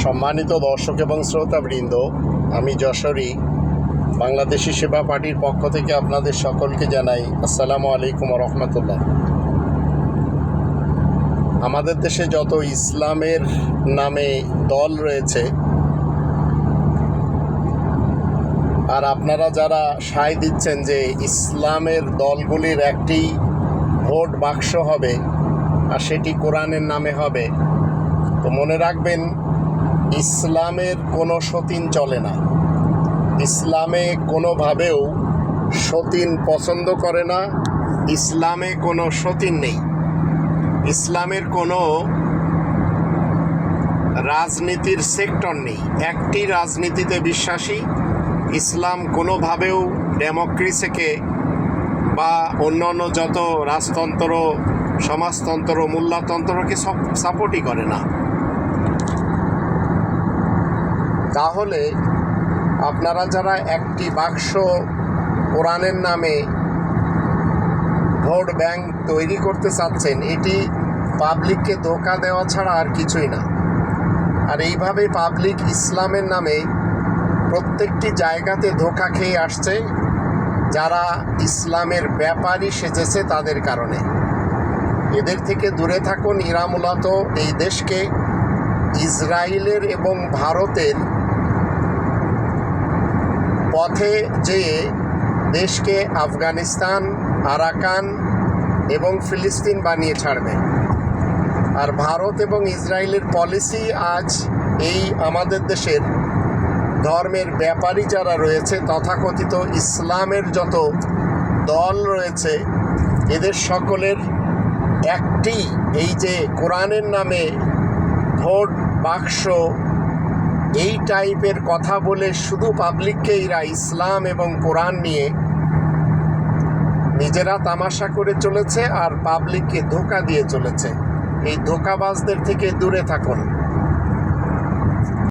সম্মানিত দর্শক এবং শ্রোতাবৃন্দ, আমি যশোরী বাংলাদেশি সেবা পার্টির পক্ষ থেকে আপনাদের সকলকে জানাই আসসালামু আলাইকুম ওয়া রাহমাতুল্লাহ। আমাদের দেশে যত ইসলামের নামে দল রয়েছে, আর আপনারা যারা সায় দিচ্ছেন যে ইসলামের দলগুলির একটি ভোট বাক্স হবে আর সেটি কোরআনের নামে হবে, তো মনে রাখবেন ইসলামের কোনো সতীন চলে না। ইসলামে কোনোভাবেও সতীন পছন্দ করে না। ইসলামে কোনো সতীন নেই। ইসলামের কোনো রাজনীতির সেক্টর নেই। একটি রাজনীতিতে বিশ্বাসী। ইসলাম কোনোভাবেও ডেমোক্রেসিকে বা অন্যান্য যত রাজতন্ত্র, সমাজতন্ত্র, মূল্যতন্ত্রকে সাপোর্টই করে না। তাহলে আপনারা যারা একটি বাক্স কোরআনের নামে ভোট ব্যাংক তৈরি করতে চাচ্ছেন, এটি পাবলিককে ধোঁকা দেওয়া ছাড়া আর কিছুই না। আর এইভাবে পাবলিক ইসলামের নামে প্রত্যেকটি জায়গাতে ধোঁকা খেয়ে আসছে, যারা ইসলামের ব্যাপারী সেজেছে তাদের কারণে। এদের থেকে দূরে থাকুন। এরা মূলত এই দেশকে ইসরায়েলের এবং ভারতের পথে যেয়ে দেশকে আফগানিস্তান, আরাকান এবং ফিলিস্তিন বানিয়ে ছাড়বে। আর ভারত এবং ইসরায়েলের পলিসি আজ এই আমাদের দেশের ধর্মের ব্যাপারী যারা রয়েছে, তথাকথিত ইসলামের যত দল রয়েছে, এদের সকলের একটি এই যে কোরআনের নামে ভোট বাক্স, এই টাইপের কথা বলে শুধু পাবলিককে এরা ইসলাম এবং কোরআন নিয়ে নিজেরা তামাশা করে চলেছে আর পাবলিককে ধোঁকা দিয়ে চলেছে। এই ধোঁকাবাজদের থেকে দূরে থাকুন।